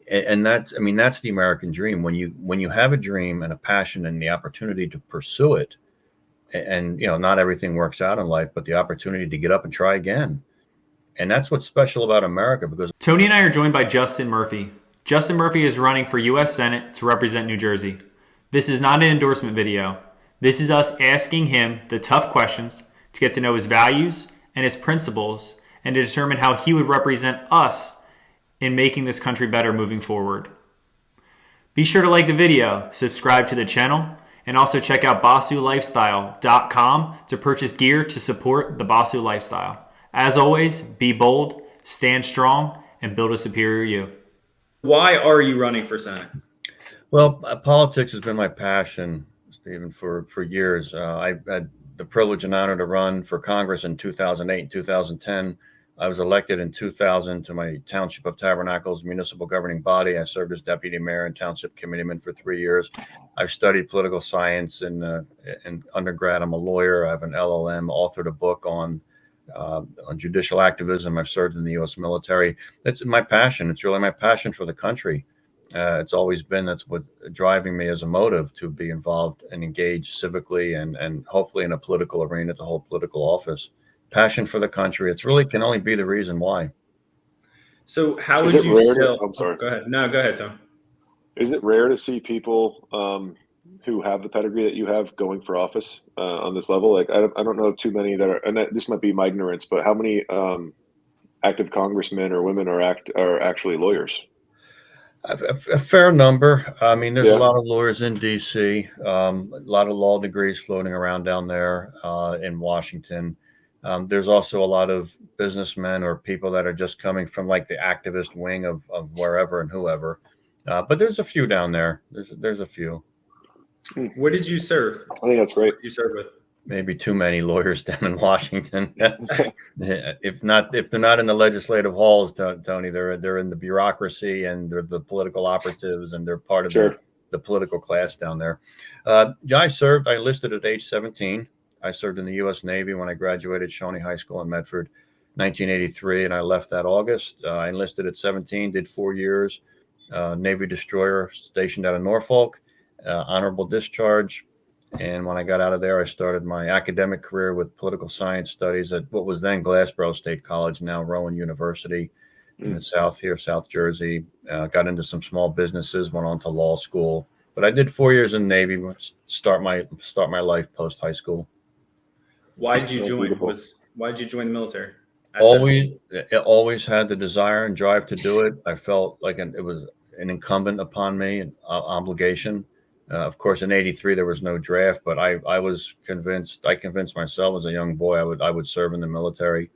And that's, I mean, that's the American dream. When you have a dream and a passion and the opportunity to pursue it, and not everything works out in life, but the opportunity to get up and try again. And that's what's special about America, because Tony and I are joined by Justin Murphy. Justin Murphy is running for U.S. Senate to represent New Jersey. This is not an endorsement video. This is us asking him the tough questions to get to know his values and his principles and to determine how he would represent us in making this country better moving forward. Be sure to like the video, subscribe to the channel, and also check out BossuLifestyle.com to purchase gear to support the Bossu lifestyle. As always, be bold, stand strong, and build a superior you. Why are you running for Senate? Well, politics has been my passion, Stephen, for years. I had the privilege and honor to run for Congress in 2008 and 2010. I was elected in 2000 to my Township of Tabernacles municipal governing body. I served as deputy mayor and township committeeman for 3 years. I've studied political science in undergrad. I'm a lawyer. I have an LLM, authored a book on judicial activism. I've served in the U.S. military. That's my passion. It's really my passion for the country. It's always been, that's what driving me as a motive to be involved and engaged civically and hopefully in a political arena to hold political office. Passion for the country. It's really can only be the reason why. So how would you sell? I'm sorry. Go ahead. No, go ahead, Tom. Is it rare to see people who have the pedigree that you have going for office on this level? Like, I don't know too many that are, and this might be my ignorance, but how many active congressmen or women are actually lawyers? A fair number. I mean, there's a lot of lawyers in D.C., a lot of law degrees floating around down there in Washington. There's also a lot of businessmen or people that are just coming from like the activist wing of wherever and whoever. But there's a few down there. There's a few. Where did you serve? I think that's great. You served with? Maybe too many lawyers down in Washington. If they're not in the legislative halls, Tony, they're in the bureaucracy and they're the political operatives and they're part of the political class down there. I enlisted at age 17. I served in the U.S. Navy when I graduated Shawnee High School in Medford, 1983, and I left that August. I enlisted at 17, did 4 years, Navy destroyer stationed out of Norfolk, honorable discharge. And when I got out of there, I started my academic career with political science studies at what was then Glassboro State College, now Rowan University in the South here, South Jersey. Got into some small businesses, went on to law school. But I did 4 years in the Navy, start my life post high school. Why did you join? Why did you join the military? Always had the desire and drive to do it. I felt like it was an incumbent upon me, an obligation. Of course, in '83 there was no draft, but I was convinced. I convinced myself as a young boy I would serve in the military,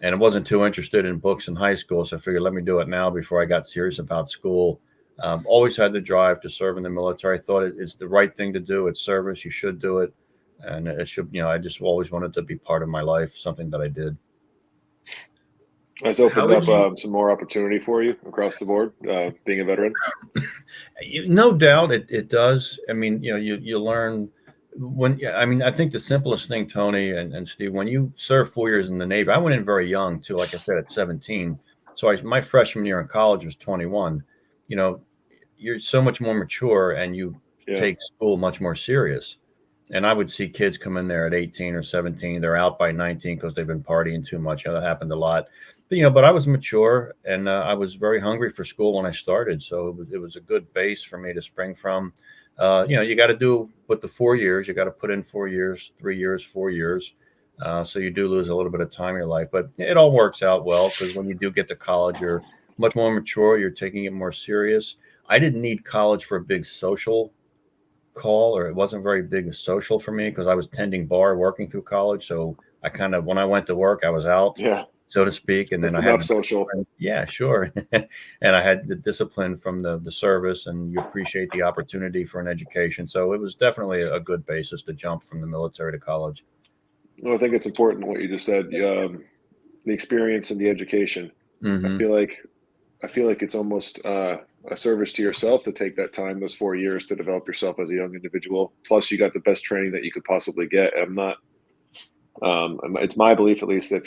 and I wasn't too interested in books in high school, so I figured let me do it now before I got serious about school. Always had the drive to serve in the military. I thought it's the right thing to do. It's service. You should do it. And it should, I just always wanted to be part of my life, something that I did. That's opened up some more opportunity for you across the board, being a veteran. No doubt it does. I mean, you learn I think the simplest thing, Tony and Steve, when you serve 4 years in the Navy, I went in very young too, like I said, at 17. So my freshman year in college was 21. You're so much more mature and you take school much more serious. And I would see kids come in there at 18 or 17. They're out by 19 because they've been partying too much. That happened a lot. But I was mature and I was very hungry for school when I started. So it was a good base for me to spring from. You got to do with the 4 years. You got to put in 4 years, 3 years, 4 years. So you do lose a little bit of time in your life. But it all works out well because when you do get to college, you're much more mature. You're taking it more serious. I didn't need college for a big social call, or it wasn't very big social for me because I was tending bar working through college. So I kind of, when I went to work, I was out, so to speak. And then I had social. Yeah, sure. And I had the discipline from the service, and you appreciate the opportunity for an education. So it was definitely a good basis to jump from the military to college. Well, I think it's important what you just said, the experience and the education. Mm-hmm. I feel like it's almost a service to yourself to take that time, those 4 years, to develop yourself as a young individual. Plus, you got the best training that you could possibly get. It's my belief, at least, that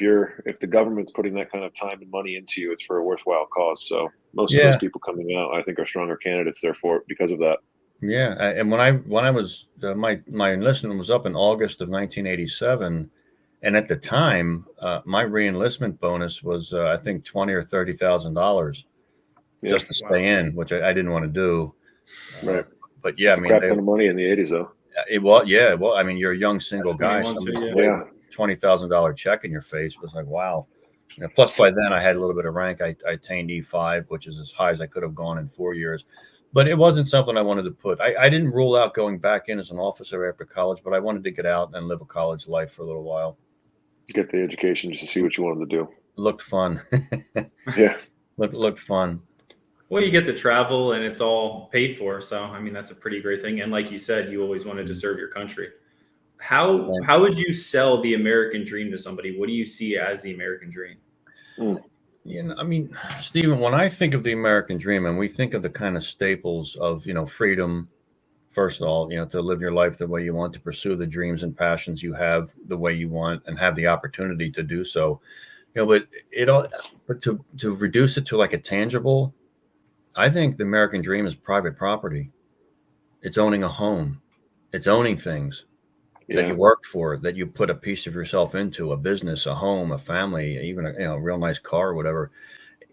if the government's putting that kind of time and money into you, it's for a worthwhile cause. So most of those Yeah. people coming out, I think, are stronger candidates. Therefore, because of that. Yeah. And when I was my enlistment was up in August of 1987, and at the time, my reenlistment bonus was I think $20,000 or $30,000 Yeah, just to stay in, which I didn't want to do. right. But yeah, It's I a mean, crap ton of money in the '80s, though. it was, yeah. Well, I mean, you're a young single guy. 21 too, Somebody's yeah. waving a $20,000 check in your face was like, wow. You know, plus, by then I had a little bit of rank. I attained E5, which is as high as I could have gone in 4 years. But it wasn't something I wanted to put. I didn't rule out going back in as an officer after college, but I wanted to get out and live a college life for a little while. Get the education just to see what you wanted to do. Looked fun. Yeah. Looked fun. Well, you get to travel and it's all paid for. So, I mean, that's a pretty great thing. And like you said, you always wanted to serve your country. How would you sell the American dream to somebody? What do you see as the American dream? You know, I mean, Stephen, when I think of the American dream and we think of the kind of staples of, freedom, first of all, to live your life the way you want, to pursue the dreams and passions you have the way you want and have the opportunity to do so, but to reduce it to like a tangible, I think the American dream is private property. It's owning a home. It's owning things that you work for, that you put a piece of yourself into, a business, a home, a family, even a real nice car or whatever.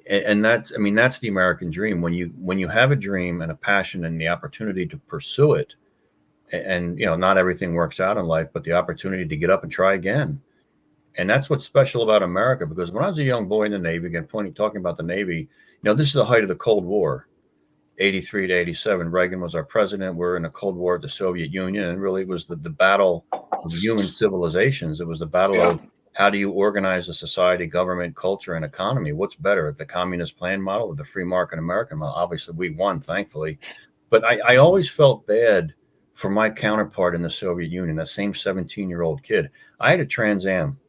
And that's the American dream. When you have a dream and a passion and the opportunity to pursue it, and not everything works out in life, but the opportunity to get up and try again. And that's what's special about America, because when I was a young boy in the Navy, again, talking about the Navy, this is the height of the Cold War, 83 to 87. Reagan was our president. We're in a Cold War with the Soviet Union, and really it was the battle of human civilizations. It was the battle of how do you organize a society, government, culture, and economy? What's better, the communist plan model or the free market American model? Obviously, we won, thankfully. But I always felt bad for my counterpart in the Soviet Union, that same 17-year-old kid. I had a Trans Am.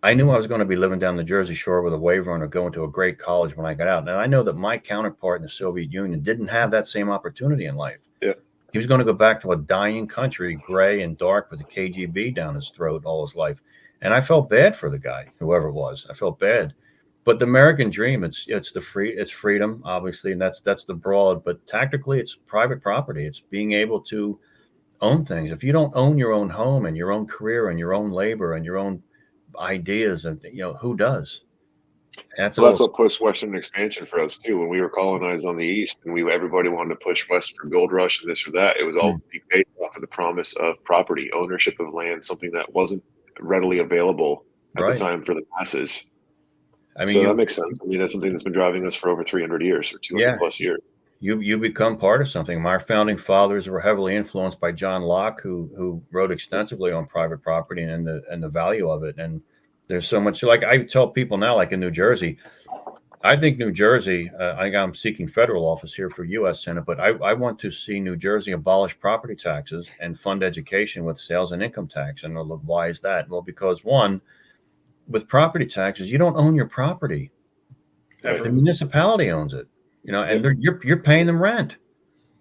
I knew I was going to be living down the Jersey Shore with a wave runner, going to a great college when I got out. And I know that my counterpart in the Soviet Union didn't have that same opportunity in life. Yeah. He was going to go back to a dying country, gray and dark, with the KGB down his throat all his life. And I felt bad for the guy, whoever it was. I felt bad. But the American dream, it's freedom, obviously, and that's the broad. But tactically, it's private property. It's being able to own things. If you don't own your own home and your own career and your own labor and your own ideas, and who does? That's what pushed Western expansion for us too. When we were colonized on the east, and everybody wanted to push west for gold rush and this or that, it was all based off of the promise of property, ownership of land, something that wasn't readily available at the time for the masses. I mean, so that makes sense. I mean, that's something that's been driving us for over 300 years or 200 plus years. You become part of something. Our founding fathers were heavily influenced by John Locke, who wrote extensively on private property and the value of it. And there's so much, like I tell people now, like in New Jersey, I think New Jersey, I'm seeking federal office here for U.S. Senate, but I want to see New Jersey abolish property taxes and fund education with sales and income tax. And why is that? Well, because one, with property taxes, you don't own your property. The municipality owns it. And you're paying them rent,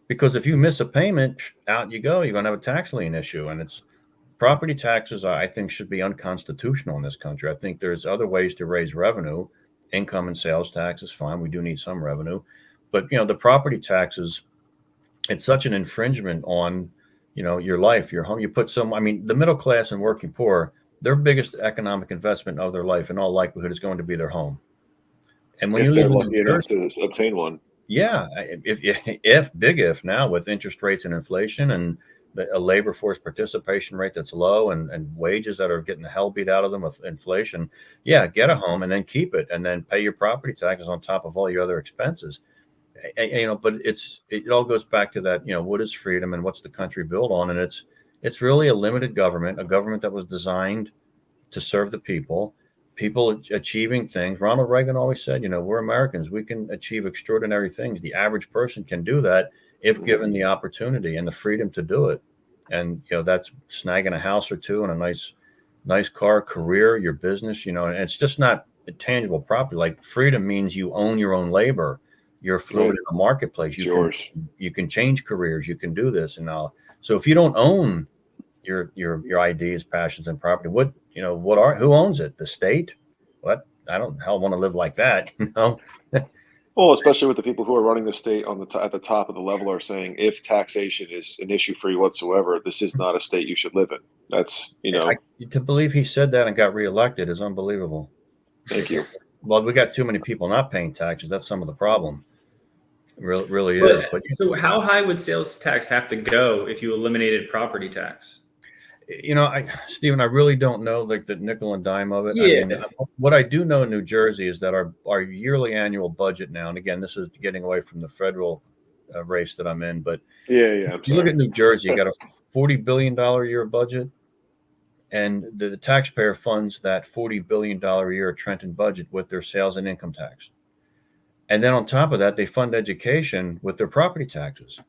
because if you miss a payment, out you go. You're going to have a tax lien issue. And it's property taxes, I think, should be unconstitutional in this country. I think there's other ways to raise revenue. Income and sales tax is fine. We do need some revenue. But, the property taxes, it's such an infringement on, your life, your home. You put the middle class and working poor, their biggest economic investment of their life in all likelihood is going to be their home. And when they're lucky enough to obtain one. Yeah. If now with interest rates and inflation and a labor force participation rate that's low and wages that are getting the hell beat out of them with inflation, get a home and then keep it and then pay your property taxes on top of all your other expenses. But it all goes back to that, what is freedom and what's the country built on? And it's really a limited government, a government that was designed to serve the people achieving things. Ronald Reagan always said, we're Americans. We can achieve extraordinary things. The average person can do that if given the opportunity and the freedom to do it. And, that's snagging a house or two and a nice car, career, your business, and it's just not a tangible property. Like freedom means you own your own labor. You're fluid in the marketplace. You can change careers. You can do this and all. So if you don't own your IDs, passions, and property. Who owns it? The state? What? I don't hell want to live like that, you know. Well, especially with the people who are running the state on at the top of the level are saying if taxation is an issue for you whatsoever, this is not a state you should live in. That's To believe he said that and got reelected is unbelievable. Thank you. Well, we got too many people not paying taxes. That's some of the problem. It really But, is. But so how high would sales tax have to go if you eliminated property tax? Stephen, I really don't know like the nickel and dime of it. Yeah. I mean, what I do know in New Jersey is that our yearly annual budget now, and again, this is getting away from the federal race that I'm in, but Yeah. you look at New Jersey, you got a $40 billion a year budget, and the taxpayer funds that $40 billion a year Trenton budget with their sales and income tax. And then on top of that, they fund education with their property taxes.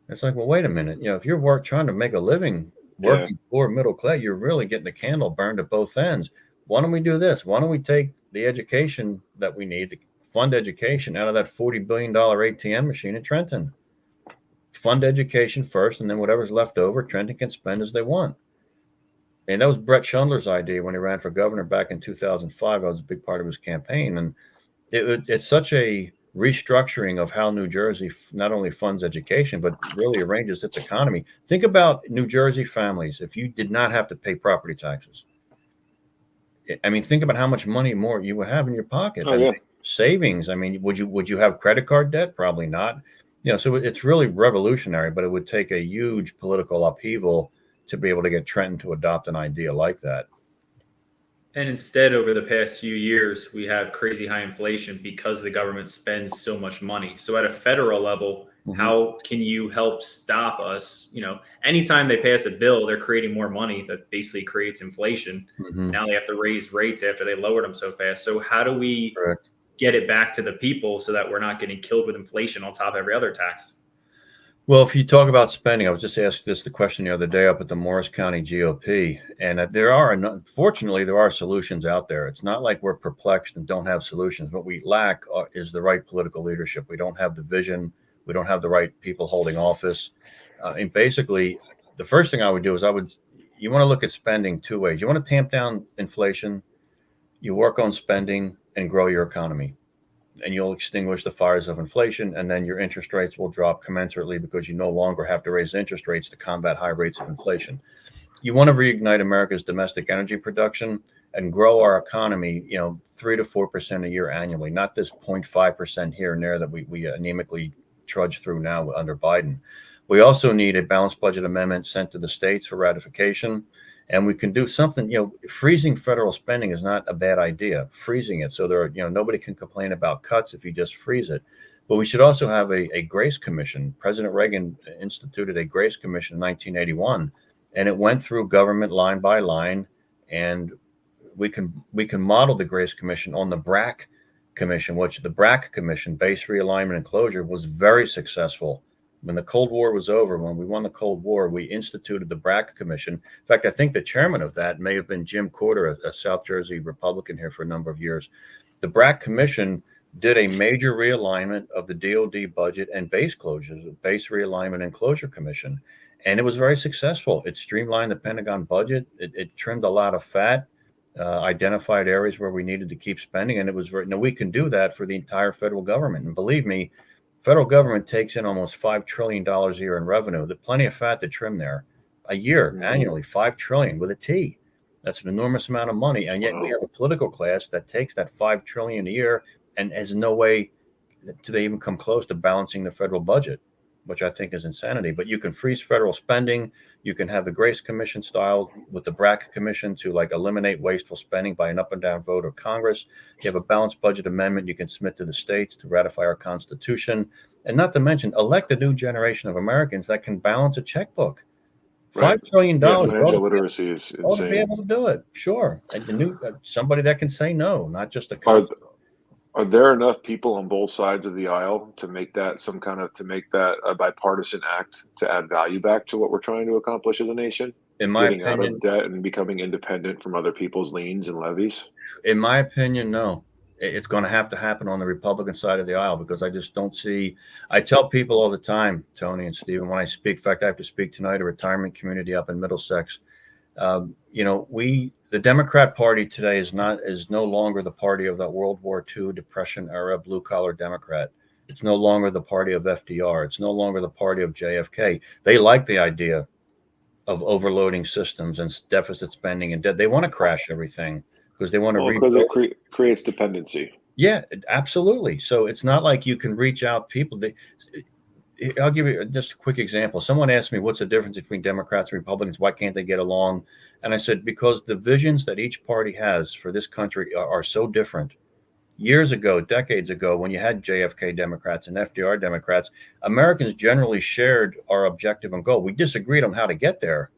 It's like, well, wait a minute. If you're trying to make a living, working poor middle class, you're really getting the candle burned at both ends. Why don't we do this? Why don't we take the education that we need to fund education out of that $40 billion ATM machine in Trenton? Fund education first, and then whatever's left over, Trenton can spend as they want. And that was Brett Schundler's idea when he ran for governor back in 2005. I was a big part of his campaign. And it's such a restructuring of how New Jersey not only funds education, but really arranges its economy. Think about New Jersey families if you did not have to pay property taxes. I mean, think about how much money more you would have in your pocket. Savings. I mean, would you have credit card debt? Probably not. So it's really revolutionary, but it would take a huge political upheaval to be able to get Trenton to adopt an idea like that. And instead, over the past few years, we have crazy high inflation because the government spends so much money. So at a federal level, how can you help stop us? Anytime they pass a bill, they're creating more money that basically creates inflation. Now they have to raise rates after they lowered them so fast. So how do we get it back to the people so that we're not getting killed with inflation on top of every other tax? Well, if you talk about spending, I was just asked the question the other day up at the Morris County GOP, and unfortunately, there are solutions out there. It's not like we're perplexed and don't have solutions. What we lack is the right political leadership. We don't have the vision. We don't have the right people holding office. And basically, the first thing I would do is you want to look at spending two ways. You want to tamp down inflation, you work on spending and grow your economy. And you'll extinguish the fires of inflation, and then your interest rates will drop commensurately because you no longer have to raise interest rates to combat high rates of inflation. You want to reignite America's domestic energy production and grow our economy, 3 to 4% a year annually, not this 0.5% here and there that we anemically trudge through now under Biden. We also need a balanced budget amendment sent to the states for ratification. And we can do something, freezing federal spending is not a bad idea, freezing it. So nobody can complain about cuts if you just freeze it. But we should also have a Grace Commission. President Reagan instituted a Grace Commission in 1981, and it went through government line by line. And we can model the Grace Commission on the BRAC Commission, which the BRAC Commission, Base Realignment and Closure, was very successful. When the Cold War was over, when we won the Cold War, we instituted the BRAC Commission. In fact, I think the chairman of that may have been Jim Courter, a South Jersey Republican here for a number of years. The BRAC Commission did a major realignment of the DOD budget and base closures, the Base Realignment and Closure Commission. And it was very successful. It streamlined the Pentagon budget. It trimmed a lot of fat, identified areas where we needed to keep spending. And it was we can do that for the entire federal government. And believe me, federal government takes in almost $5 trillion a year in revenue. There's plenty of fat to trim there. A year, annually, $5 trillion with a T. That's an enormous amount of money. And yet we have a political class that takes that $5 trillion a year and has no way do they even come close to balancing the federal budget, which I think is insanity. But you can freeze federal spending. You can have the Grace Commission style with the BRAC Commission to eliminate wasteful spending by an up and down vote of Congress. You have a balanced budget amendment you can submit to the states to ratify our Constitution. And not to mention, elect a new generation of Americans that can balance a checkbook. $5 trillion. Financial literacy is insane. To be able to do it, sure. And somebody that can say no, not just a. Are there enough people on both sides of the aisle to make that a bipartisan act to add value back to what we're trying to accomplish as a nation? In my Getting opinion, out of debt and becoming independent from other people's liens and levies? In my opinion, no. It's going to have to happen on the Republican side of the aisle, because I just don't see. I tell people all the time, Tony and Stephen, when I speak. In fact, I have to speak tonight, a retirement community up in Middlesex. The Democrat Party today is no longer the party of that World War II Depression era blue collar Democrat. It's no longer the party of FDR. It's no longer the party of JFK. They like the idea of overloading systems and deficit spending and debt. They want to crash everything because they want to because it creates dependency. Yeah, absolutely. So it's not like you can reach out people. I'll give you just a quick example. Someone asked me, what's the difference between Democrats and Republicans? Why can't they get along? And I said, because the visions that each party has for this country are so different. Years ago, decades ago, when you had JFK Democrats and FDR Democrats, Americans generally shared our objective and goal. We disagreed on how to get there.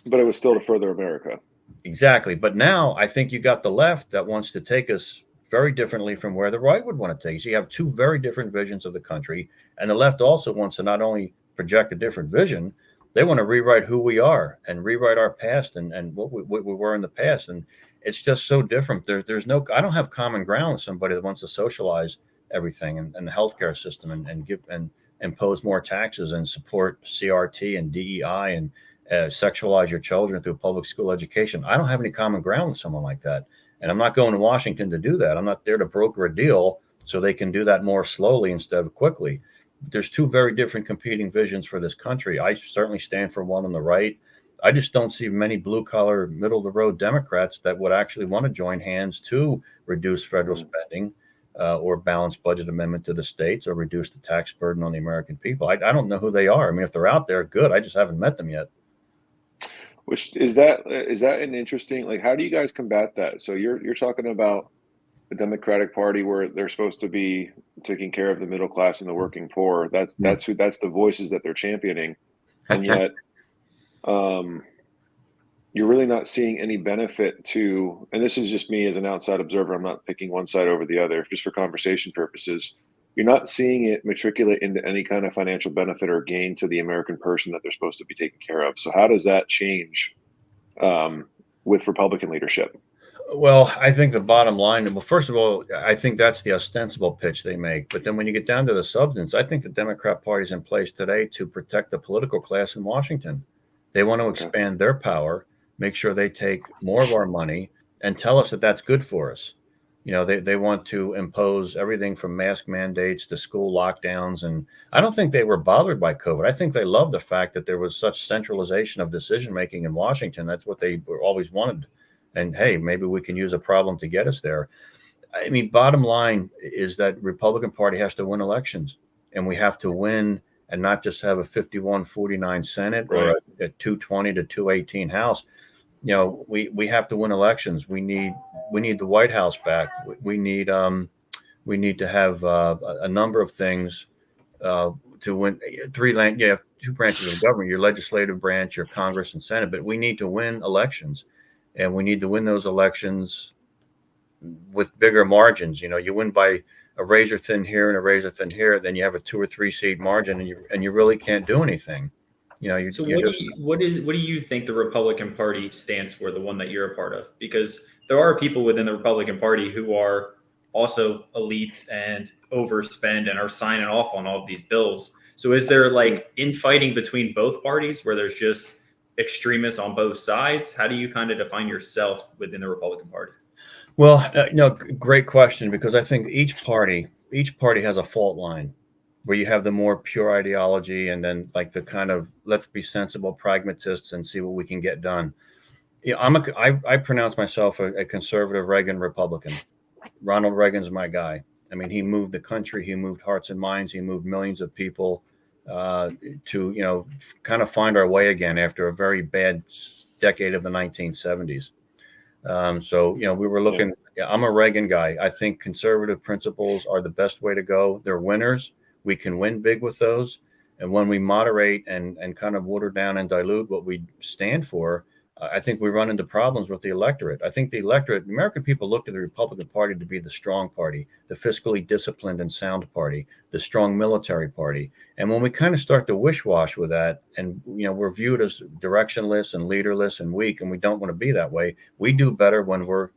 But it was still to further America. Exactly. But now I think you got the left that wants to take us very differently from where the right would want to take. So you have two very different visions of the country. And the left also wants to not only project a different vision, they want to rewrite who we are and rewrite our past and what we were in the past. And it's just so different. There's no, I don't have common ground with somebody that wants to socialize everything and the healthcare system and impose more taxes and support CRT and DEI and sexualize your children through public school education. I don't have any common ground with someone like that. And I'm not going to Washington to do that. I'm not there to broker a deal so they can do that more slowly instead of quickly. There's two very different competing visions for this country. I certainly stand for one on the right. I just don't see many blue collar, middle of the road Democrats that would actually want to join hands to reduce federal spending or balance budget amendment to the states or reduce the tax burden on the American people. I don't know who they are. I mean, if they're out there, good. I just haven't met them yet. Which is that an interesting, like, how do you guys combat that? So you're talking about the Democratic Party where they're supposed to be taking care of the middle class and the working poor. That's the voices that they're championing. And yet you're really not seeing any benefit to, and this is just me as an outside observer, I'm not picking one side over the other, just for conversation purposes. You're not seeing it matriculate into any kind of financial benefit or gain to the American person that they're supposed to be taking care of. So how does that change with Republican leadership? Well, I think the bottom line, well, first of all, I think that's the ostensible pitch they make. But then when you get down to the substance, I think the Democrat Party is in place today to protect the political class in Washington. They want to expand their power, make sure they take more of our money and tell us that that's good for us. You know, they want to impose everything from mask mandates to school lockdowns. And I don't think they were bothered by COVID. I think they love the fact that there was such centralization of decision making in Washington. That's what they always wanted. And hey, maybe we can use a problem to get us there. I mean, bottom line is that Republican Party has to win elections, and we have to win and not just have a 51-49 Senate or a 220 to 218 House. You know, we have to win elections. We need the White House back. We need to have a number of things to win. You have two branches of government: your legislative branch, your Congress and Senate. But we need to win elections, and we need to win those elections with bigger margins. You know, you win by a razor thin here and a razor thin here, then you have a 2 or 3 seat margin, and you really can't do anything. You know, what do you think the Republican Party stands for, the one that you're a part of? Because there are people within the Republican Party who are also elites and overspend and are signing off on all of these bills. So is there like infighting between both parties where there's just extremists on both sides? How do you kind of define yourself within the Republican Party? Well, no, great question, because I think each party has a fault line where you have the more pure ideology and then like the kind of let's be sensible pragmatists and see what we can get done. Yeah, I pronounce myself a conservative Reagan Republican. Ronald Reagan's my guy. I mean, he moved the country, he moved hearts and minds, he moved millions of people to, you know, kind of find our way again after a very bad decade of the 1970s. So, you know, we were looking, I'm a Reagan guy. I think conservative principles are the best way to go. They're winners. We can win big with those. And when we moderate and kind of water down and dilute what we stand for, I think we run into problems with the electorate. I think the electorate, American people look to the Republican Party to be the strong party, the fiscally disciplined and sound party, the strong military party. And when we kind of start to wish-wash with that, and you know, we're viewed as directionless and leaderless and weak, and we don't want to be that way. We do better when we're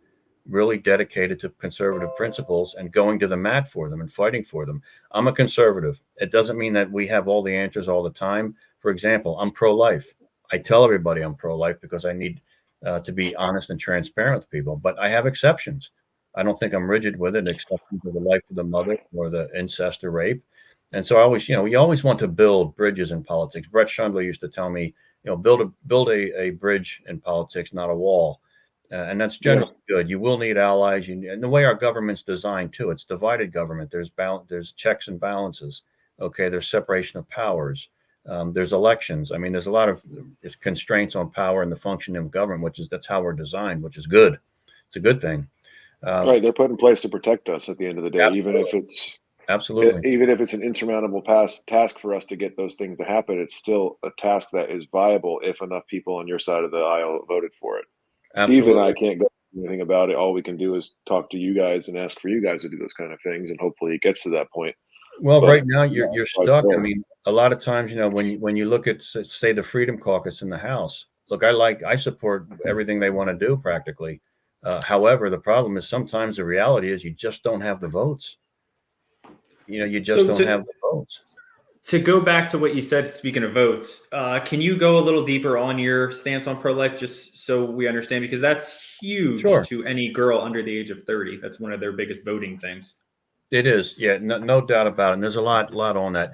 really dedicated to conservative principles and going to the mat for them and fighting for them. I'm a conservative. It doesn't mean that we have all the answers all the time. For example, I'm pro-life. I tell everybody I'm pro-life because I need to be honest and transparent with people, but I have exceptions. I don't think I'm rigid with it, exception to the life of the mother or the incest or rape. And so I always, you always want to build bridges in politics. Brett Schundler used to tell me, build a bridge in politics, not a wall. And that's generally good. You will need allies. And the way our government's designed too, it's divided government. There's checks and balances. Okay, there's separation of powers. There's elections. I mean, there's a lot of constraints on power and the functioning of government, that's how we're designed, which is good. It's a good thing. Right, they're put in place to protect us at the end of the day, Absolutely. even if it's an insurmountable task for us to get those things to happen. It's still a task that is viable if enough people on your side of the aisle voted for it. Absolutely. Steve and I can't go anything about it. All we can do is talk to you guys and ask for you guys to do those kind of things, and hopefully it gets to that point. Well, right now you're stuck. I mean, a lot of times, when you look at, say, the Freedom Caucus in the House, look, I support everything they want to do practically. However, the problem is sometimes the reality is you just don't have the votes. You just don't have the votes. To go back to what you said, speaking of votes, can you go a little deeper on your stance on pro-life, just so we understand? Because that's huge to any girl under the age of 30. That's one of their biggest voting things. It is. Yeah, no doubt about it. And there's a lot on that.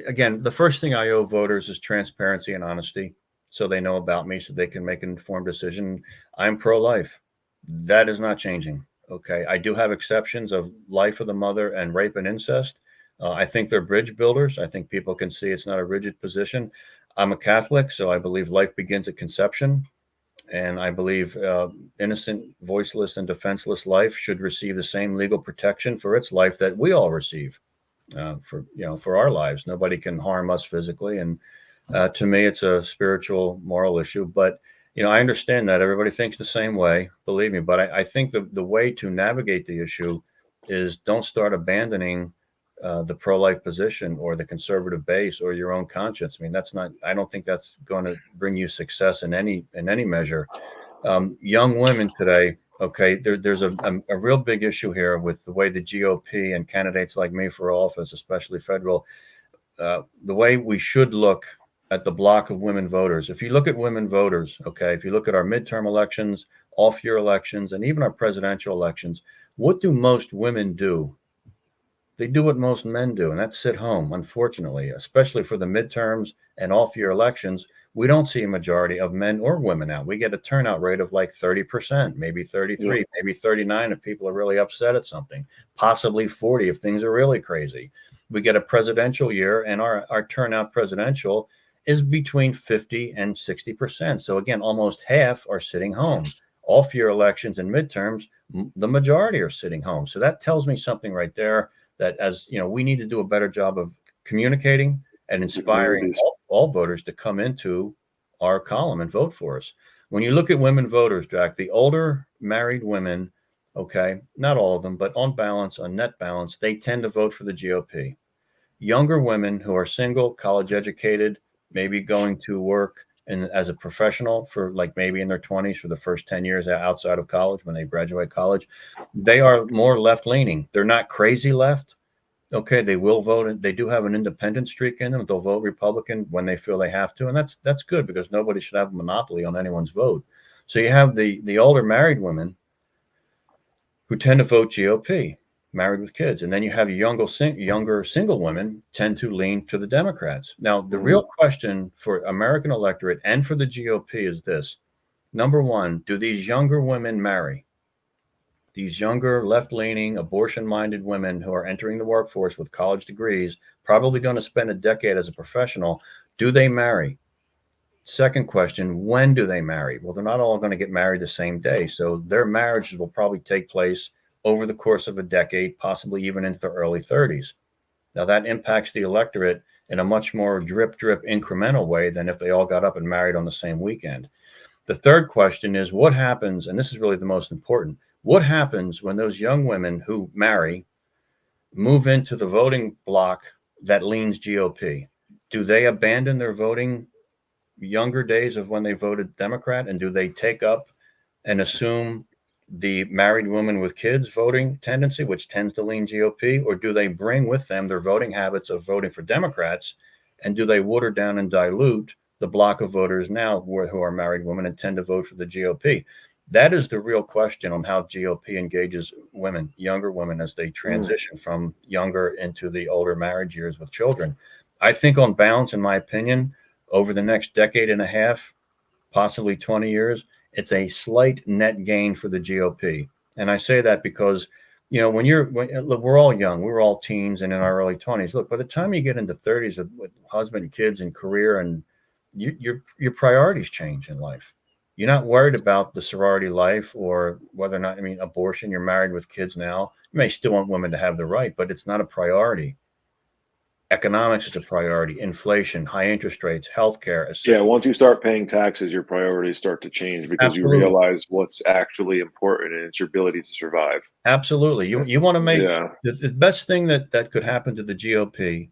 Again, the first thing I owe voters is transparency and honesty, so they know about me, so they can make an informed decision. I'm pro-life. That is not changing. Okay. I do have exceptions of life of the mother and rape and incest. I think they're bridge builders. I think people can see it's not a rigid position. I'm a Catholic, so I believe life begins at conception. And I believe innocent, voiceless, and defenseless life should receive the same legal protection for its life that we all receive for our lives. Nobody can harm us physically. And to me, it's a spiritual, moral issue. But I understand that everybody thinks the same way, believe me. But I think the way to navigate the issue is don't start abandoning the pro-life position or the conservative base or your own conscience. I mean, I don't think that's going to bring you success in any measure. Young women today, okay, there's a real big issue here with the way the GOP and candidates like me for office, especially federal, the way we should look at the block of women voters. If you look at women voters, okay, if you look at our midterm elections, off-year elections, and even our presidential elections, what do most women do? They do what most men do, and that's sit home, unfortunately, especially for the midterms and off-year elections. We don't see a majority of men or women out. We get a turnout rate of like 30%, maybe 33, maybe 39 if people are really upset at something, possibly 40 if things are really crazy. We get a presidential year, and our turnout presidential is between 50 and 60%. So again, almost half are sitting home. Off-year elections and midterms, the majority are sitting home. So that tells me something right there, that we need to do a better job of communicating and inspiring all voters to come into our column and vote for us. When you look at women voters, Jack, the older married women, okay, not all of them, but on balance, on net balance, they tend to vote for the GOP. Younger women who are single, college educated, maybe going to work as a professional for like maybe in their 20s for the first 10 years outside of college, when they graduate college, they are more left leaning. They're not crazy left. Okay, they will vote, and they do have an independent streak in them. They'll vote Republican when they feel they have to, and that's good, because nobody should have a monopoly on anyone's vote. So you have the older married women who tend to vote GOP, married with kids, and then you have younger single women tend to lean to the Democrats. Now, the real question for American electorate and for the GOP is this: number one, do these younger women marry? These younger, left-leaning, abortion-minded women who are entering the workforce with college degrees, probably going to spend a decade as a professional, do they marry? Second question, when do they marry? Well, they're not all going to get married the same day. So their marriages will probably take place over the course of a decade, possibly even into the early 30s. Now, that impacts the electorate in a much more drip incremental way than if they all got up and married on the same weekend. The third question is, what happens, and this is really the most important, what happens when those young women who marry move into the voting bloc that leans GOP? Do they abandon their voting younger days of when they voted Democrat, and do they take up and assume the married women with kids voting tendency, which tends to lean GOP, or do they bring with them their voting habits of voting for Democrats, and do they water down and dilute the block of voters now who are married women and tend to vote for the GOP? That is the real question on how GOP engages women, younger women, as they transition from younger into the older marriage years with children. I think on balance, in my opinion, over the next decade and a half, possibly 20 years, it's a slight net gain for the GOP. And I say that because, look, we're all young, we're all teens and in our early 20s. Look, by the time you get into 30s with husband and kids and career, and your priorities change in life. You're not worried about the sorority life or whether or not, abortion. You're married with kids now. You may still want women to have the right, but it's not a priority. Economics is a priority. Inflation, high interest rates, healthcare. Yeah, once you start paying taxes, your priorities start to change because Absolutely. You realize what's actually important, and it's your ability to survive. Absolutely. You want to make the best thing that could happen to the GOP,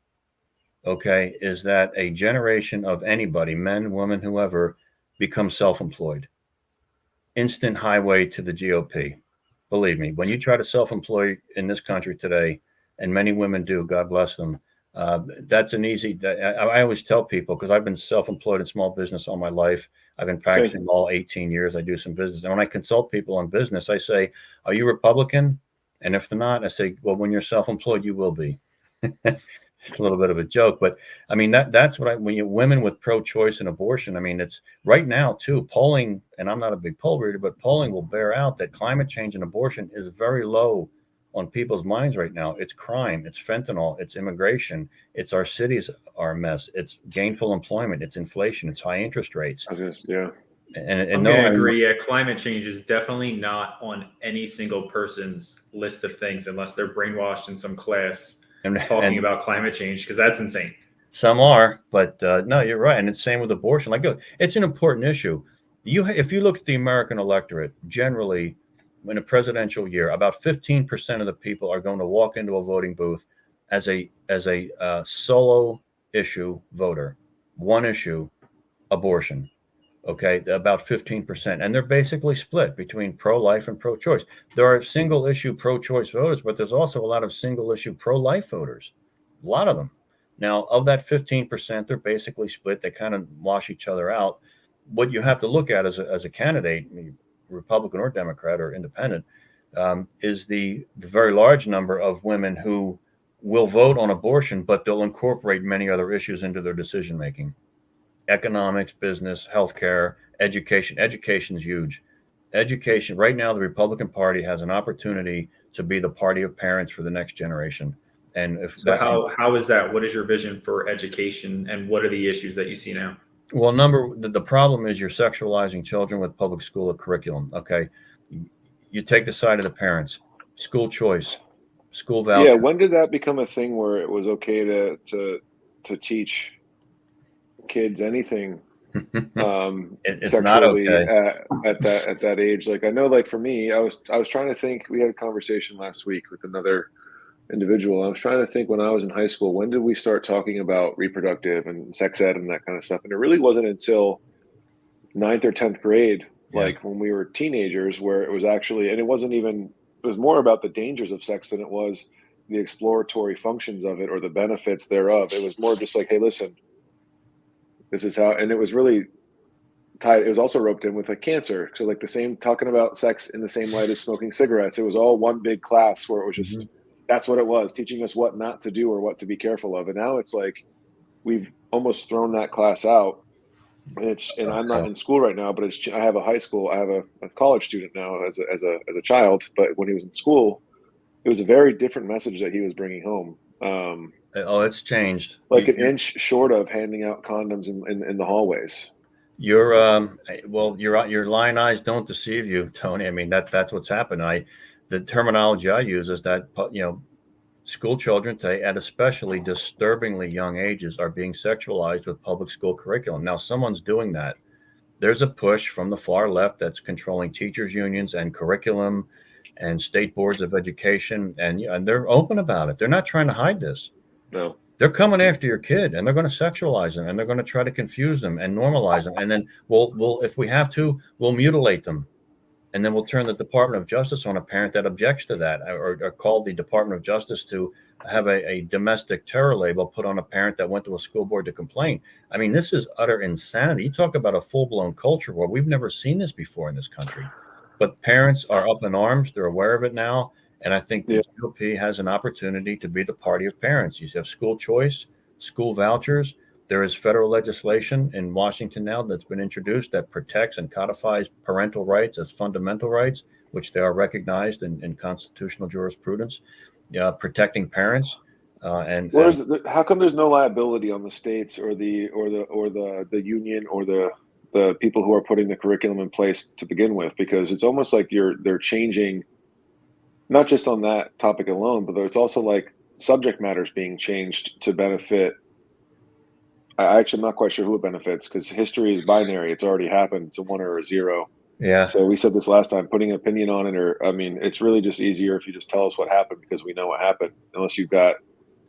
okay, is that a generation of anybody, men, women, whoever, become self-employed. Instant highway to the GOP. Believe me, when you try to self-employ in this country today, and many women do, God bless them, that's an easy. I always tell people, because I've been self-employed in small business all my life. I've been practicing law 18 years. I do some business. And when I consult people on business, I say, are you Republican? And if they're not, I say, well, when you're self-employed, you will be. It's a little bit of a joke, but that's what when women with pro-choice and abortion, it's right now too, polling, and I'm not a big poll reader, but polling will bear out that climate change and abortion is very low on people's minds right now. It's crime, it's fentanyl, it's immigration, it's our cities are a mess, it's gainful employment, it's inflation, it's high interest rates. Yeah. And I'm going to agree. Yeah, climate change is definitely not on any single person's list of things unless they're brainwashed in some class talking about climate change, because that's insane. Some are, but no, you're right. And it's same with abortion. It's an important issue. If you look at the American electorate, generally, in a presidential year, about 15% of the people are going to walk into a voting booth as a solo issue voter. One issue, abortion. Okay, about 15%. And they're basically split between pro-life and pro-choice. There are single issue pro-choice voters, but there's also a lot of single issue pro-life voters. A lot of them. Now, of that 15%, they're basically split. They kind of wash each other out. What you have to look at as a candidate, Republican or Democrat or independent, is the very large number of women who will vote on abortion, but they'll incorporate many other issues into their decision making. Economics, business, healthcare, education. Education is huge. Education right now, the Republican Party has an opportunity to be the party of parents for the next generation. And how is that? What is your vision for education, and what are the issues that you see now? Well, the problem is you're sexualizing children with public school curriculum. Okay, you take the side of the parents. School choice, school voucher. Yeah, when did that become a thing where it was okay to teach kids anything it's sexually not okay. at that age? Like, I know, like for me, I was trying to think. We had a conversation last week with another individual. I was trying to think, when I was in high school, when did we start talking about reproductive and sex ed and that kind of stuff? And it really wasn't until 9th or 10th grade, like when we were teenagers, where it was actually, and it was more about the dangers of sex than it was the exploratory functions of it or the benefits thereof. It was more just like, hey, listen, this is how, and it was really tied. It was also roped in with cancer. So like the same, talking about sex in the same light as smoking cigarettes. It was all one big class where it was just, that's what it was, teaching us what not to do or what to be careful of. And now it's like, we've almost thrown that class out. And I'm not in school right now, but I have a college student now as a child, but when he was in school, it was a very different message that he was bringing home. It's changed. Like an inch short of handing out condoms in the hallways. Your lying eyes don't deceive you, Tony. That's what's happened. The terminology I use is that, school children today at especially disturbingly young ages are being sexualized with public school curriculum. Now, someone's doing that. There's a push from the far left that's controlling teachers unions and curriculum and state boards of education. And they're open about it. They're not trying to hide this. No. They're coming after your kid, and they're going to sexualize them, and they're going to try to confuse them and normalize them. And then we'll if we have to, we'll mutilate them and then we'll turn the Department of Justice on a parent that objects to that, or call the Department of Justice to have a domestic terror label put on a parent that went to a school board to complain. I mean, this is utter insanity. You talk about a full-blown culture war. We've never seen this before in this country. But parents are up in arms. They're aware of it now. And I think the GOP has an opportunity to be the party of parents. You have school choice, school vouchers. There is federal legislation in Washington now that's been introduced that protects and codifies parental rights as fundamental rights, which they are recognized in constitutional jurisprudence, protecting parents. How come there's no liability on the states or the union or the people who are putting the curriculum in place to begin with? Because it's almost like they're changing, not just on that topic alone, but it's also like subject matters being changed to benefit. I'm not quite sure who it benefits, because history is binary. It's already happened. It's a 1 or a 0. Yeah. So we said this last time, putting an opinion on it, it's really just easier if you just tell us what happened, because we know what happened. Unless you've got,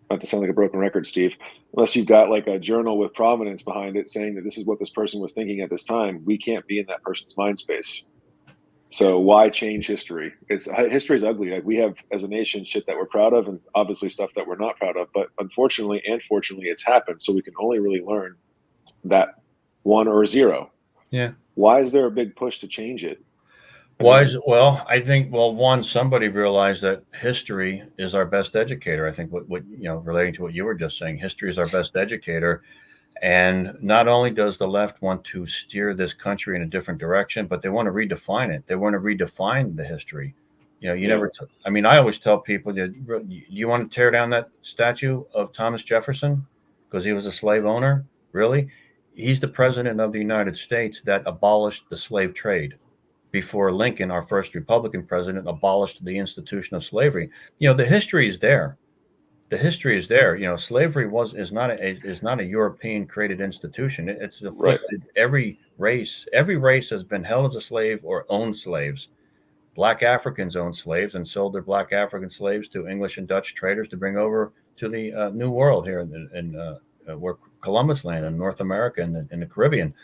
not to sound like a broken record, Steve, unless you've got like a journal with provenance behind it saying that this is what this person was thinking at this time, we can't be in that person's mind space. So why change history? History is ugly. Like, we have, as a nation, shit that we're proud of, and obviously stuff that we're not proud of. But unfortunately and fortunately, it's happened. So we can only really learn that 1 or 0. Yeah. Why is there a big push to change it? I think, one, somebody realized that history is our best educator. I think relating to what you were just saying, history is our best educator. And not only does the left want to steer this country in a different direction, but they want to redefine it. They want to redefine the history. I always tell people that you want to tear down that statue of Thomas Jefferson because he was a slave owner. Really? He's the president of the United States that abolished the slave trade before Lincoln, our first Republican president, abolished the institution of slavery. The history is there. The history is there. Slavery is not a European created institution. It's afflicted every race. Every race has been held as a slave or owned slaves. Black Africans owned slaves and sold their Black African slaves to English and Dutch traders to bring over to the New World here in where Columbus landed in North America and in the Caribbean.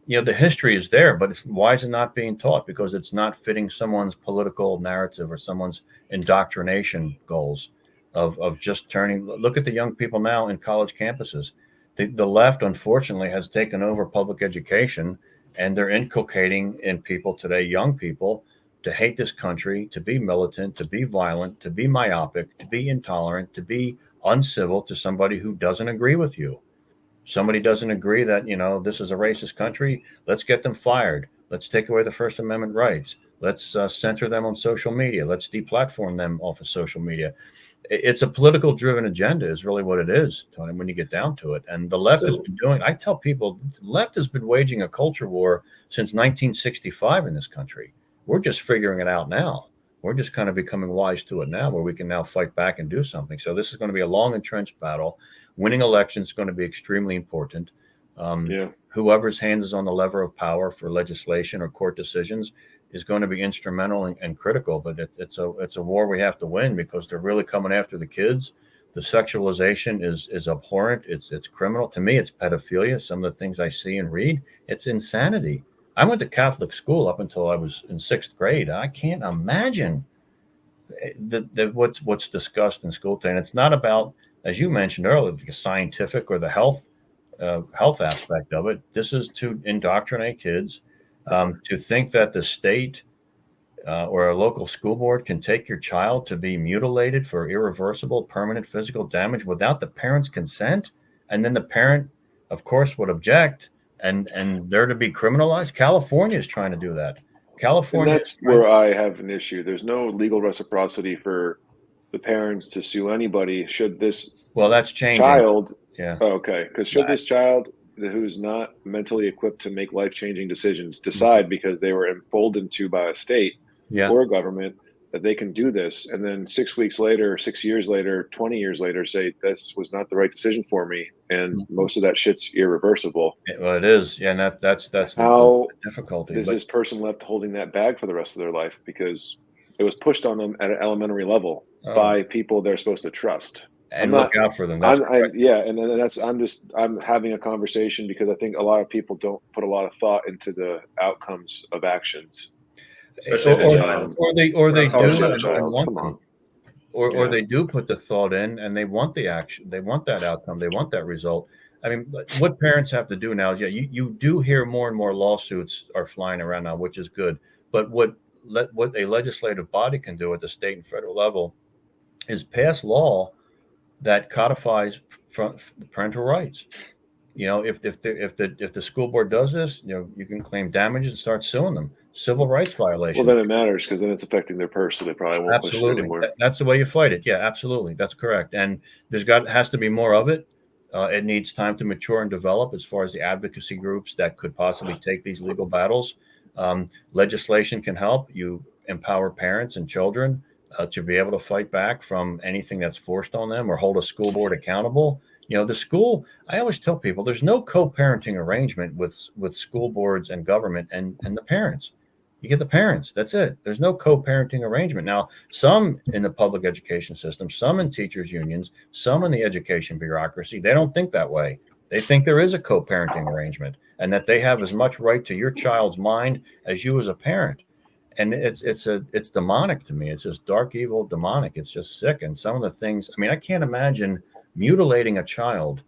The history is there, but why is it not being taught? Because it's not fitting someone's political narrative or someone's indoctrination goals. Of just look at the young people now in college campuses. The left, unfortunately, has taken over public education, and they're inculcating in people today, young people, to hate this country, to be militant, to be violent, to be myopic, to be intolerant, to be uncivil to somebody who doesn't agree with you. Somebody doesn't agree that, this is a racist country. Let's get them fired. Let's take away the First Amendment rights. Let's censor them on social media. Let's deplatform them off of social media. It's a political driven agenda is really what it is, Tony, when you get down to it. And the left has been doing, I tell people, the left has been waging a culture war since 1965 in this country. We're just figuring it out now. We're just kind of becoming wise to it now, where we can now fight back and do something. So this is going to be a long entrenched battle. Winning elections is going to be extremely important. Whoever's hands is on the lever of power for legislation or court decisions is going to be instrumental and critical, but it's a war we have to win, because they're really coming after the kids. The sexualization is abhorrent. It's criminal. To me, it's pedophilia. Some of the things I see and read, it's insanity. I went to Catholic school up until I was in 6th grade. I can't imagine what's discussed in school today. And it's not about, as you mentioned earlier, the scientific or the health aspect of it. This is to indoctrinate kids. To think that the state or a local school board can take your child to be mutilated for irreversible, permanent physical damage without the parent's consent, and then the parent, of course, would object, and they're to be criminalized. California is trying to do that. California. And that's where I have an issue. There's no legal reciprocity for the parents to sue anybody should this that's changing. Child. Yeah. Okay, because should this child who's not mentally equipped to make life-changing decisions decide because they were emboldened to by a state or a government that they can do this, and then 6 weeks later, 6 years later, 20 years later say this was not the right decision for me, and most of that shit's irreversible. Well, it is. Yeah, and that's how the difficulty. Is this person left holding that bag for the rest of their life because it was pushed on them at an elementary level by people they're supposed to trust? And look out for them. I'm having a conversation because I think a lot of people don't put a lot of thought into the outcomes of actions. especially as a child. Or they We're do not Especially talking a and child. want Come them. on. Or Yeah. they do put the thought in and they want the action, they want that outcome, they want that result. I mean, but what parents have to do now is, yeah, you do hear more and more lawsuits are flying around now, which is good. But what a legislative body can do at the state and federal level is pass law that codifies parental rights. You know, if the school board does this, you know, you can claim damages and start suing them. Civil rights Well, violations. then it matters because then it's affecting their purse, so they probably won't push it Absolutely. anymore. That's the way you fight it. Yeah, absolutely. That's correct. And has to be more of it. It needs time to mature and develop as far as the advocacy groups that could possibly take these legal battles. Legislation can help. You empower parents and children to be able to fight back from anything that's forced on them or hold a school board accountable. You know, the school, I always tell people there's no co-parenting arrangement with school boards and government and the parents. You get the parents. That's it. There's no co-parenting arrangement. Now, some in the public education system, some in teachers' unions, some in the education bureaucracy, they don't think that way. They think there is a co-parenting arrangement and that they have as much right to your child's mind as you as a parent. And it's demonic to me. It's just dark, evil, demonic. It's just sick. And some of the things, I mean, I can't imagine mutilating a child,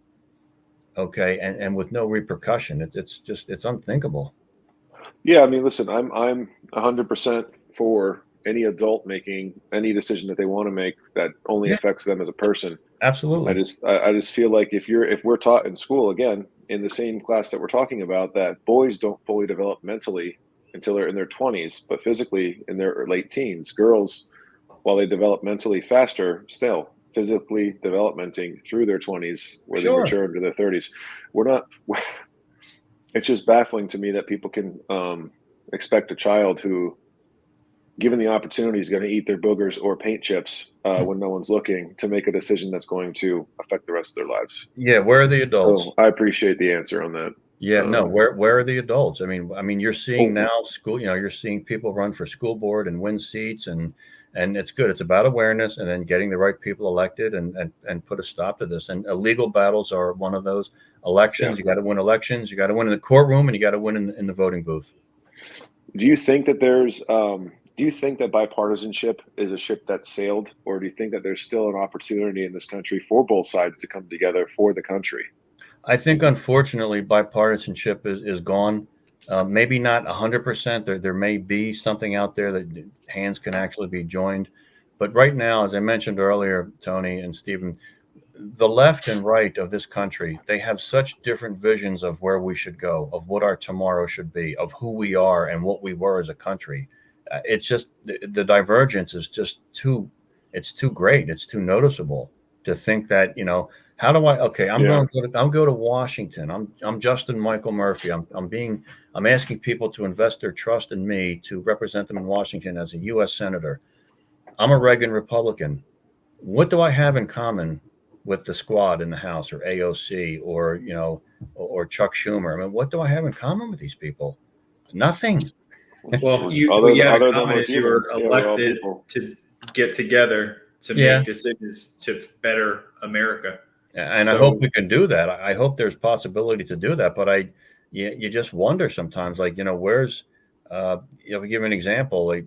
okay, and with no repercussion. It's unthinkable. Yeah, I mean, listen, I'm 100% for any adult making any decision that they want to make that only Yeah. affects them as a person. Absolutely. I just feel like if we're taught in school, again, in the same class that we're talking about, that boys don't fully develop mentally until they're in their 20s, but physically in their late teens. Girls, while they develop mentally faster, still physically developmenting through their 20s, where Sure. they mature into their 30s. We're not. It's just baffling to me that people can expect a child who, given the opportunity, is going to eat their boogers or paint chips when no one's looking, to make a decision that's going to affect the rest of their lives. Yeah, where are the adults? So I appreciate the answer on that. Yeah, no, where are the adults? I mean, you're seeing Oh. now school, you know, you're seeing people run for school board and win seats and it's good. It's about awareness and then getting the right people elected and put a stop to this. And legal battles are one of those. Elections, Yeah. you got to win elections, you got to win in the courtroom, and you got to win in the voting booth. Do you think that do you think that bipartisanship is a ship that sailed, or do you think that there's still an opportunity in this country for both sides to come together for the country? I think, unfortunately, bipartisanship is gone. Maybe not 100%. There may be something out there that hands can actually be joined. But right now, as I mentioned earlier, Tony and Stephen, the left and right of this country, they have such different visions of where we should go, of what our tomorrow should be, of who we are and what we were as a country. It's just the divergence is just it's too great. It's too noticeable to think that, you know, how do I, okay, I'm Yeah. going to Washington. I'm Justin Michael Murphy. I'm asking people to invest their trust in me to represent them in Washington as a U.S. Senator. I'm a Reagan Republican. What do I have in common with the squad in the House or AOC or, you know, or Chuck Schumer? I mean, what do I have in common with these people? Nothing. Well, what you have in common is you were elected to get together to make decisions to better America. And I hope we can do that. I hope there's possibility to do that. But you just wonder sometimes, like, you know, where's, you know, we give an example, like,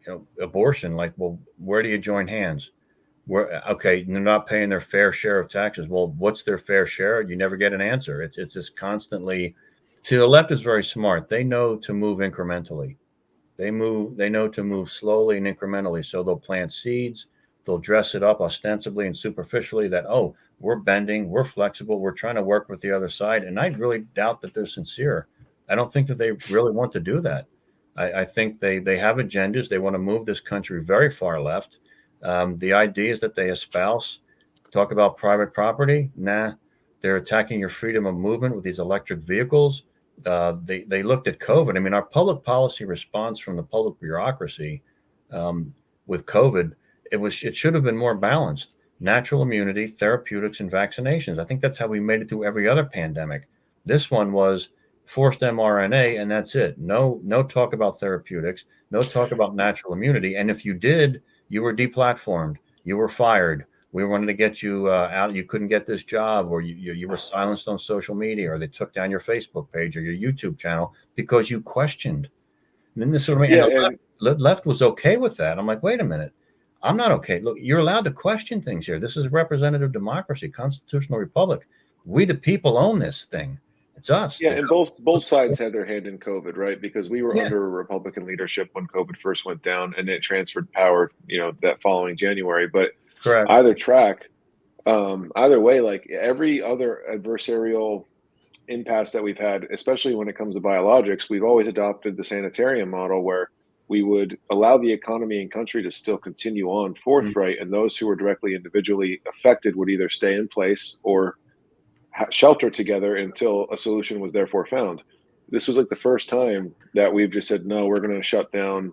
you know, abortion, like, well, where do you join hands? Where, okay, they're not paying their fair share of taxes. Well, what's their fair share? You never get an answer. It's just constantly. See, the left is very smart. They know to move incrementally. They know to move slowly and incrementally. So they'll plant seeds. They'll dress it up ostensibly and superficially that, oh, we're bending, we're flexible, we're trying to work with the other side. And I really doubt that they're sincere. I don't think that they really want to do that. I think they have agendas. They want to move this country very far left. The ideas that they espouse, talk about private property. Nah, they're attacking your freedom of movement with these electric vehicles. They looked at COVID. I mean, our public policy response from the public bureaucracy with COVID, it should have been more balanced. Natural immunity, therapeutics, and vaccinations. I think that's how we made it through every other pandemic. This one was forced mRNA, and that's it. No talk about therapeutics, no talk about natural immunity. And if you did, you were deplatformed, you were fired. We wanted to get you out. You couldn't get this job, or you were silenced on social media, or they took down your Facebook page or your YouTube channel because you questioned. And then this sort of, left was okay with that. I'm like, wait a minute. I'm not okay. Look, you're allowed to question things here. This is representative democracy, constitutional republic. We, the people, own this thing. It's us. Yeah, The and government's both supposed to- sides had their hand in COVID, right? Because we were Yeah. under a Republican leadership when COVID first went down, and it transferred power, that following January. But Correct. either track, either way, like every other adversarial impasse that we've had, especially when it comes to biologics, we've always adopted the sanitarium model where we would allow the economy and country to still continue on forthright, and those who were directly individually affected would either stay in place or shelter together until a solution was therefore found. This was like the first time that we've just said, no, we're going to shut down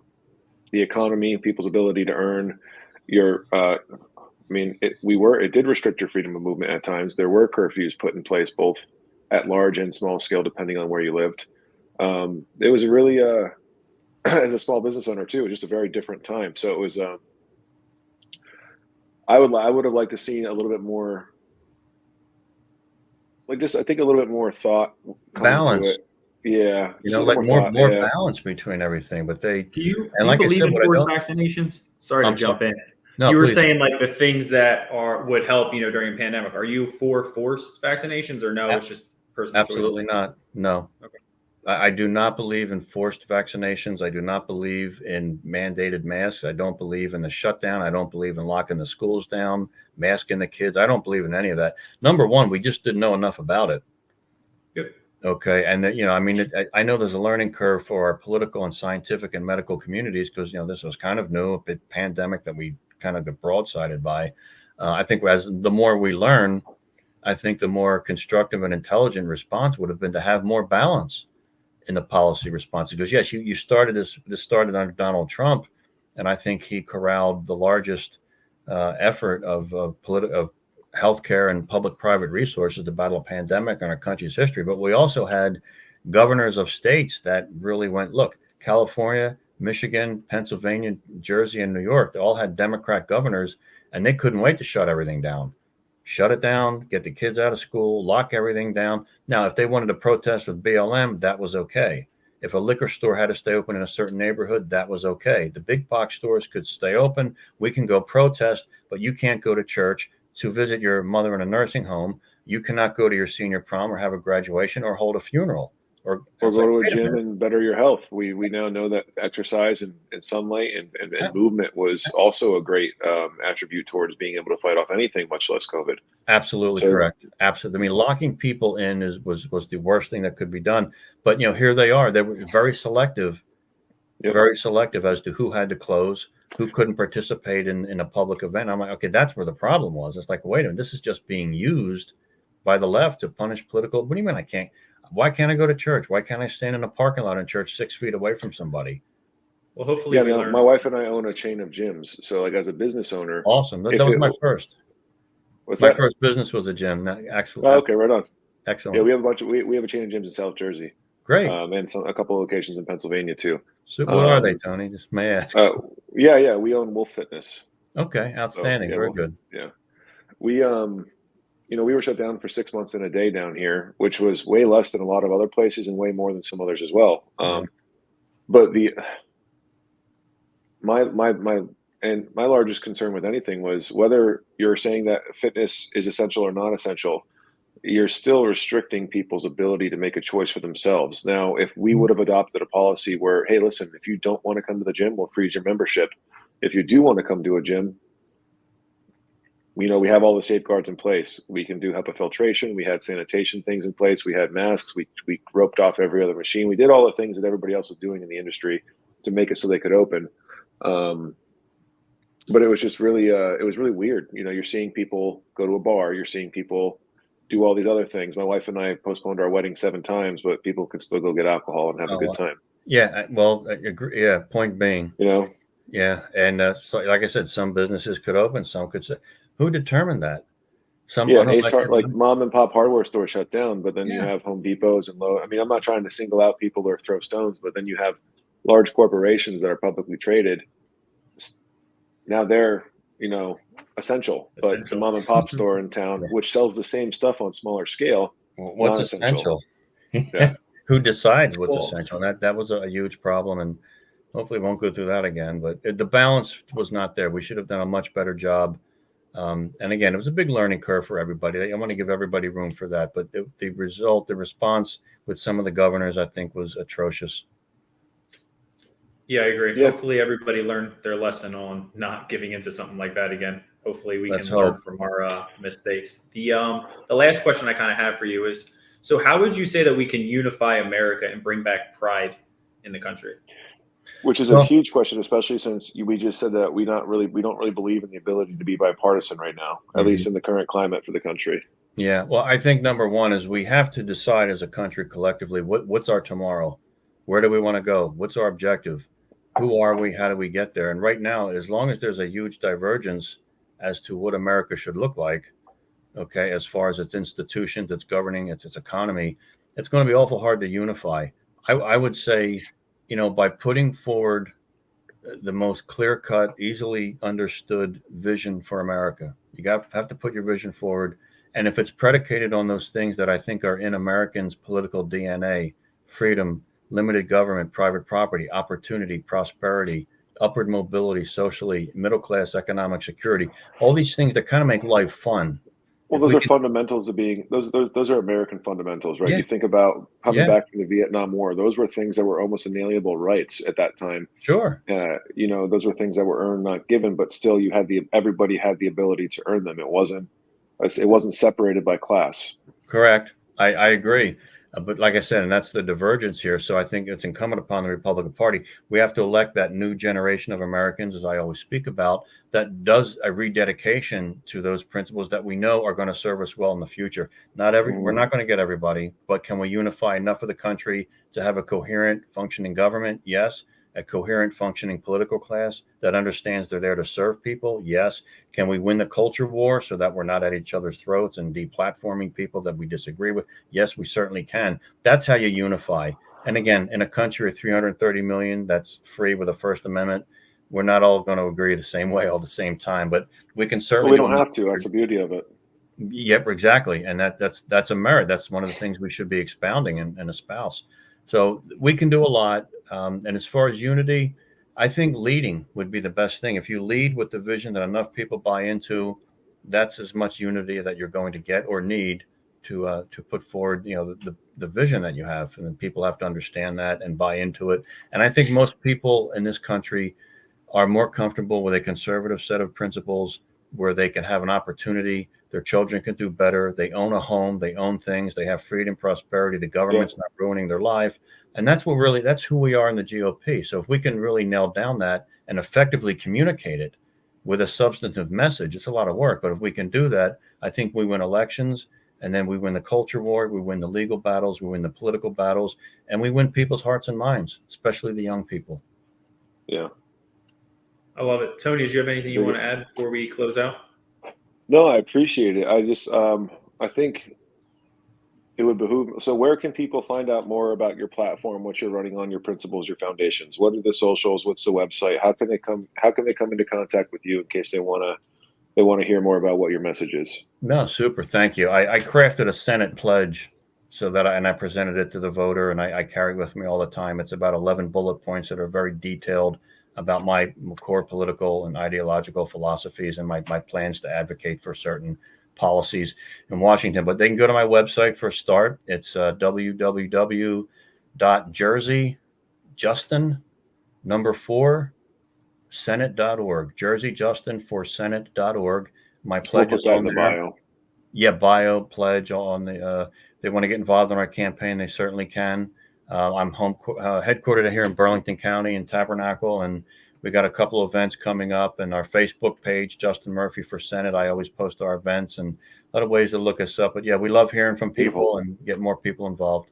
the economy, people's ability to earn your, it did restrict your freedom of movement at times. There were curfews put in place, both at large and small scale, depending on where you lived. It was a really, as a small business owner too, just a very different time. So it was, I would have liked to see a little bit more, I think a little bit more thought, balance. it. Yeah, like more balance between everything. But do you like believe in forced I vaccinations? Sorry to jump in. No, you were please. saying like the things that would help, during a pandemic. Are you for forced vaccinations or no? It's just personal Absolutely choice? not. No. Okay. I do not believe in forced vaccinations. I do not believe in mandated masks. I don't believe in the shutdown. I don't believe in locking the schools down, masking the kids. I don't believe in any of that. Number one, we just didn't know enough about it. Yep. Okay. And that, I know there's a learning curve for our political and scientific and medical communities because, this was kind of new, a bit pandemic that we kind of got broadsided by. I think as the more we learn, I think the more constructive and intelligent response would have been to have more balance in the policy response. Because yes, you started this started under Donald Trump, and I think he corralled the largest effort of healthcare and public-private resources to battle a pandemic in our country's history. But we also had governors of states that really went, look, California, Michigan, Pennsylvania, Jersey, and New York, they all had Democrat governors, and they couldn't wait to shut everything down. Shut it down, get the kids out of school, lock everything down. Now, if they wanted to protest with BLM, that was okay. If a liquor store had to stay open in a certain neighborhood, that was okay. The big box stores could stay open. We can go protest, but you can't go to church to visit your mother in a nursing home. You cannot go to your senior prom or have a graduation or hold a funeral. Or go to a gym and better your health. We now know that exercise and sunlight and movement was also a great attribute towards being able to fight off anything, much less COVID. Absolutely correct. Absolutely. I mean, locking people in was the worst thing that could be done. But here they are. They were very selective, very selective as to who had to close, who couldn't participate in a public event. I'm like, okay, that's where the problem was. It's like, wait a minute, this is just being used by the left to punish political. What do you mean I can't? Why can't I go to church? Why can't I stand in a parking lot in church 6 feet away from somebody? Well, hopefully, my wife and I own a chain of gyms. So, like as a business owner, awesome. That was my first. My first business was a gym. Actually, okay, right on. Excellent. Yeah, we have we have a chain of gyms in South Jersey. Great. And a couple of locations in Pennsylvania too. So what are they, Tony? Just may I ask? Yeah, we own Wolf Fitness. Okay, outstanding. Very good. Yeah, we we were shut down for 6 months and a day down here, which was way less than a lot of other places and way more than some others as well. But my largest concern with anything was whether you're saying that fitness is essential or not essential, you're still restricting people's ability to make a choice for themselves. Now, if we would have adopted a policy where, hey, listen, if you don't want to come to the gym, we'll freeze your membership. If you do want to come to a gym, we have all the safeguards in place. We can do HEPA filtration. We had sanitation things in place. We had masks. We roped off every other machine. We did all the things that everybody else was doing in the industry to make it so they could open. But it was just really, it was really weird. You're seeing people go to a bar. You're seeing people do all these other things. My wife and I postponed our wedding 7 times, but people could still go get alcohol and have a good time. Yeah. Well, I agree. Yeah. Point being, yeah. And so, like I said, some businesses could open, some could say, who determined that? Like mom and pop hardware stores shut down, but then you have Home Depots and Lowe's. I mean, I'm not trying to single out people or throw stones, but then you have large corporations that are publicly traded. Now they're, essential, but the mom and pop store in town, which sells the same stuff on smaller scale. What's essential? Yeah. Who decides what's essential? That was a huge problem. And Hopefully, we won't go through that again. But the balance was not there. We should have done a much better job. And again, it was a big learning curve for everybody. I want to give everybody room for that. But the response with some of the governors, I think, was atrocious. Yeah, I agree. Yeah. Hopefully, everybody learned their lesson on not giving into something like that again. Hopefully, we Let's can learn hope. from our mistakes. The last question I kind of have for you is: so, how would you say that we can unify America and bring back pride in the country? Which is Well, a huge question, especially since we just said that we don't really believe in the ability to be bipartisan right now, at Mhm. least in the current climate for the country. Yeah, well, I think number one is we have to decide as a country collectively what's our tomorrow? Where do we want to go? What's our objective? Who are we? How do we get there? And right now, as long as there's a huge divergence as to what America should look like, okay, as far as its institutions, its governing, its economy, it's going to be awful hard to unify. I would say, by putting forward the most clear cut, easily understood vision for America. Have to put your vision forward. And if it's predicated on those things that I think are in Americans' political DNA, freedom, limited government, private property, opportunity, prosperity, upward mobility, socially, middle class economic security, all these things that kind of make life fun. Well, If those we are can, fundamentals of being those are American fundamentals, right? yeah, You think about coming yeah, back from the Vietnam War; those were things that were almost inalienable rights at that time. sure. Those were things that were earned, not given, but still, everybody had the ability to earn them. It wasn't separated by class. Correct. I agree. But like I said, and that's the divergence here. So I think it's incumbent upon the Republican Party. We have to elect that new generation of Americans, as I always speak about, that does a rededication to those principles that we know are going to serve us well in the future. We're Mhm. not going to get everybody, but can we unify enough of the country to have a coherent, functioning government? Yes. A coherent, functioning political class that understands they're there to serve people? Yes. Can we win the culture war so that we're not at each other's throats and deplatforming people that we disagree with? Yes, we certainly can. That's how you unify. And again, in a country of 330 million that's free with a First Amendment, we're not all going to agree the same way all the same time, but we can But certainly we do don't enough. have to. That's the beauty of it. Yep, exactly. And that's a merit. That's one of the things we should be expounding and espouse. So we can do a lot. And as far as unity, I think leading would be the best thing. If you lead with the vision that enough people buy into, that's as much unity that you're going to get or need to put forward, the vision that you have. And then people have to understand that and buy into it. And I think most people in this country are more comfortable with a conservative set of principles where they can have an opportunity. Their children can do better. They own a home. They own things. They have freedom, prosperity. The Yeah. government's not ruining their life. And that's who we are in the GOP. So if we can really nail down that and effectively communicate it with a substantive message, it's a lot of work. But if we can do that, I think we win elections, and then we win the culture war. We win the legal battles. We win the political battles, and we win people's hearts and minds, especially the young people. Yeah. I love it. Tony, do you have anything you want to add before we close out? No, I appreciate it. I think it would behoove. So, where can people find out more about your platform, what you're running on, your principles, your foundations? What are the socials? What's the website? How can they come into contact with you in case they want to hear more about what your message is? No, super. Thank you. I crafted a Senate pledge so that I presented it to the voter, and I carry it with me all the time. It's about 11 bullet points that are very detailed about my core political and ideological philosophies and my plans to advocate for certain policies in Washington. But they can go to my website for a start. It's www.jerseyjustin, number 4, senate.org. jerseyjustin4senate.org. My We'll pledge put is that in on the there. bio. Yeah, bio pledge on the. They want to get involved in our campaign, they certainly can. I'm headquartered here in Burlington County in Tabernacle, and we got a couple of events coming up. And our Facebook page, Justin Murphy for Senate, I always post our events and a lot of ways to look us up. But yeah, we love hearing from people Beautiful. and get more people involved.